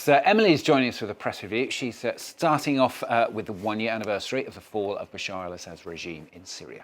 Yes, Emily's joining us with a press review. She's starting off with the one-year anniversary of the fall of Bashar al-Assad's regime in Syria.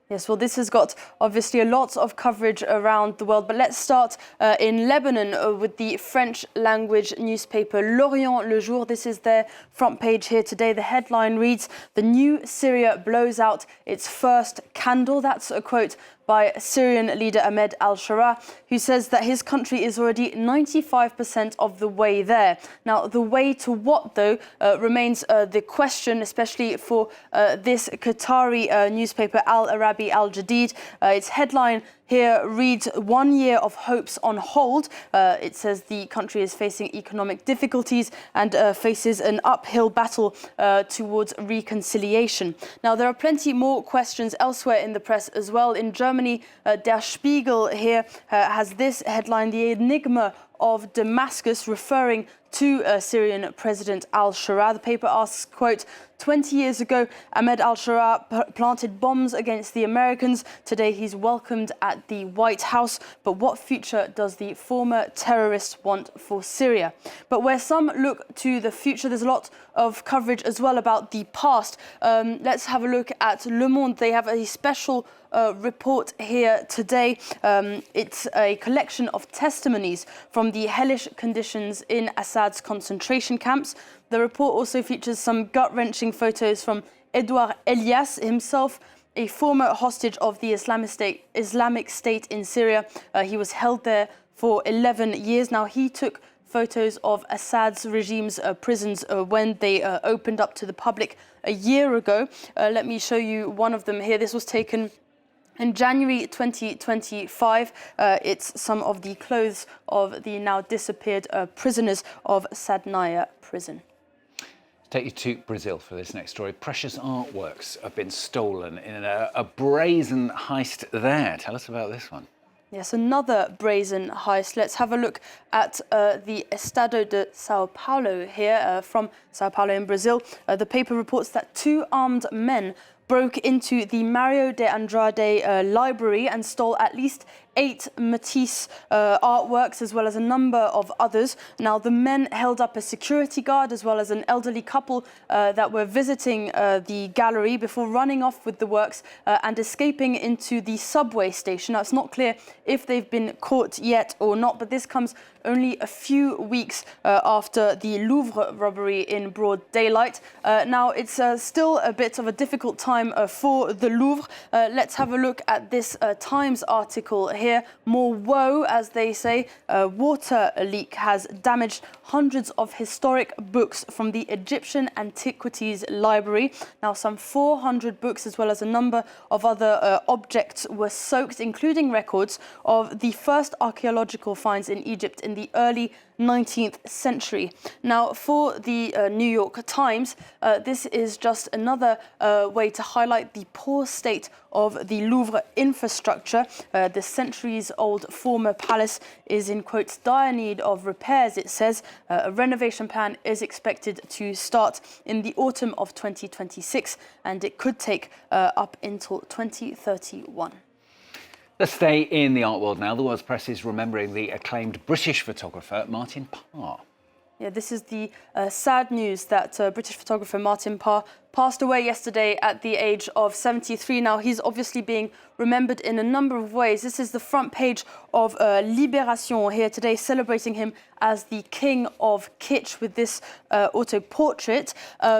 Yes, well, this has got obviously a lot of coverage around the world, but let's start in Lebanon with the French language newspaper L'Orient Le Jour. This is their front page here today. The headline reads, "The new Syria blows out its first candle." That's a quote by Syrian leader Ahmed al-Sharaa, who says that his country is already 95% of the way there. Now, the way to what, though, remains the question, especially for this Qatari newspaper, Al-Arabi Al-Jadid. Its headline here reads, "1 year of hopes on hold." It says the country is facing economic difficulties and faces an uphill battle towards reconciliation. Now, there are plenty more questions elsewhere in the press as well. In Germany, Der Spiegel here has this headline, "The Enigma of Damascus," referring to Syrian President al-Sharaa. The paper asks, quote, "20 years ago, Ahmed al-Sharaa planted bombs against the Americans. Today, he's welcomed at the White House. But what future does the former terrorist want for Syria?" But where some look to the future, there's a lot of coverage as well about the past. Let's have a look at Le Monde. They have a special report here today. It's a collection of testimonies from the hellish conditions in Assad's concentration camps. The report also features some gut-wrenching photos from Edouard Elias, himself a former hostage of the Islamic State in Syria. He was held there for 11 years. Now, he took photos of Assad's regime's prisons when they opened up to the public a year ago. Let me show you one of them here. This was taken in January 2025. It's some of the clothes of the now disappeared prisoners of Sadnaya prison. Take you to Brazil for this next story. Precious artworks have been stolen in a brazen heist there. Tell us about this one. Yes, another brazen heist. Let's have a look at the Estado de Sao Paulo here from Sao Paulo in Brazil. The paper reports that 2 armed men broke into the Mario de Andrade library and stole at least 8 Matisse artworks, as well as a number of others. Now, the men held up a security guard as well as an elderly couple that were visiting the gallery before running off with the works and escaping into the subway station. Now, it's not clear if they've been caught yet or not, but this comes only a few weeks after the Louvre robbery in broad daylight. Now, it's still a bit of a difficult time for the Louvre. Let's have a look at this Times article here. More woe, as they say. Water leak has damaged hundreds of historic books from the Egyptian Antiquities Library. Now, some 400 books as well as a number of other objects were soaked, including records of the first archaeological finds in Egypt in the early 19th century. Now, for the New York Times, this is just another way to highlight the poor state of the Louvre infrastructure. The centuries-old former palace is in, quotes, dire need of repairs, it says. A renovation plan is expected to start in the autumn of 2026, and it could take up until 2031. Let's stay in the art world now. The world's press is remembering the acclaimed British photographer Martin Parr. Yeah, this is the sad news that British photographer Martin Parr passed away yesterday at the age of 73. Now, he's obviously being remembered in a number of ways. This is the front page of Libération here today, celebrating him as the king of kitsch with this auto-portrait.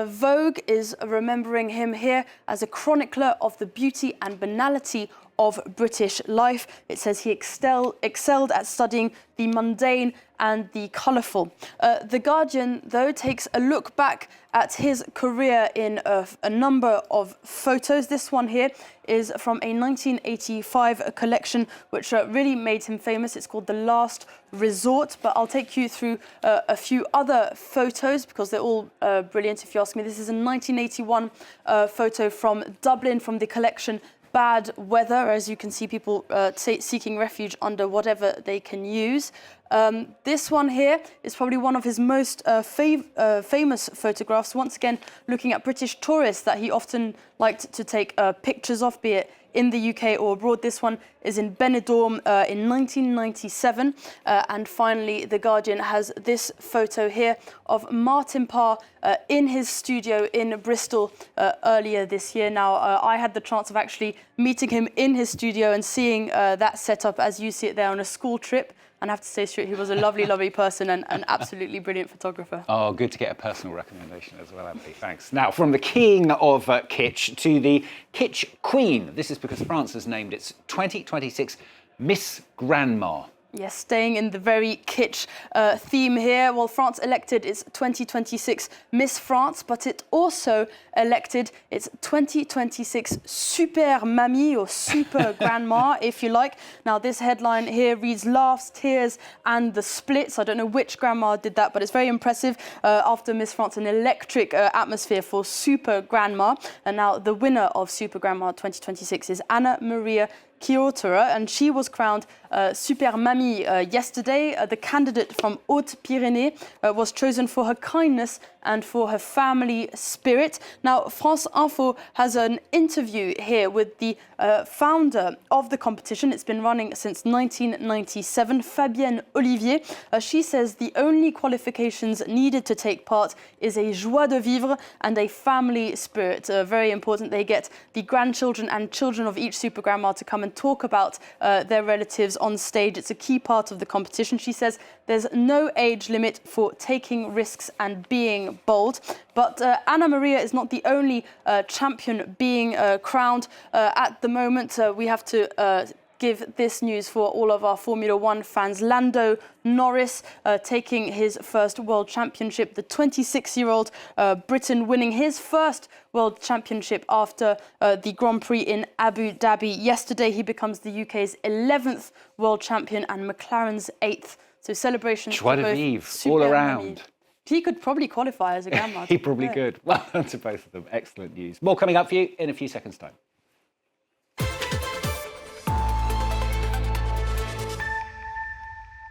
Vogue is remembering him here as a chronicler of the beauty and banality of British life. It says he excelled at studying the mundane and the colourful. The Guardian, though, takes a look back at his career in a number of photos. This one here is from a 1985 collection which really made him famous. It's called The Last Resort, but I'll take you through a few other photos because they're all brilliant, if you ask me. This is a 1981 photo from Dublin from the collection Bad Weather. As you can see, people seeking refuge under whatever they can use. This one here is probably one of his most famous photographs. Once again, looking at British tourists that he often liked to take pictures of, be it in the UK or abroad. This one is in Benidorm in 1997. And finally, The Guardian has this photo here of Martin Parr in his studio in Bristol earlier this year. Now, I had the chance of actually meeting him in his studio and seeing that setup as you see it there on a school trip. And I have to say, Stuart, he was a lovely, lovely person and an absolutely brilliant photographer. Oh, good to get a personal recommendation as well, Andy. Thanks. Now, from the king of kitsch to the kitsch queen. This is because France has named its 2026 Miss Grandma. Yes, staying in the very kitsch theme here. Well, France elected its 2026 Miss France, but it also elected its 2026 Super Mamie or Super Grandma, if you like. Now, this headline here reads Laughs, Tears and the Splits. I don't know which grandma did that, but it's very impressive. After Miss France, an electric atmosphere for Super Grandma. And now the winner of Super Grandma 2026 is Anna Maria Chiotera, and she was crowned Super Mamie yesterday. The candidate from Haute-Pyrénées was chosen for her kindness and for her family spirit. Now, France Info has an interview here with the founder of the competition. It's been running since 1997, Fabienne Olivier. She says the only qualifications needed to take part is a joie de vivre and a family spirit. Very important. They get the grandchildren and children of each super grandma to come and talk about their relatives on stage. It's a key part of the competition. She says there's no age limit for taking risks and being bold. But Anna Maria is not the only champion being crowned at the moment. We have to give this news for all of our Formula One fans. Lando Norris taking his first World Championship, the 26-year-old Briton winning his first World Championship after the Grand Prix in Abu Dhabi. Yesterday, he becomes the UK's 11th World Champion and McLaren's 8th. So celebrations Joie de vivre all around. He could probably qualify as a grandma. He probably could. Well done to both of them. Excellent news. More coming up for you in a few seconds' time.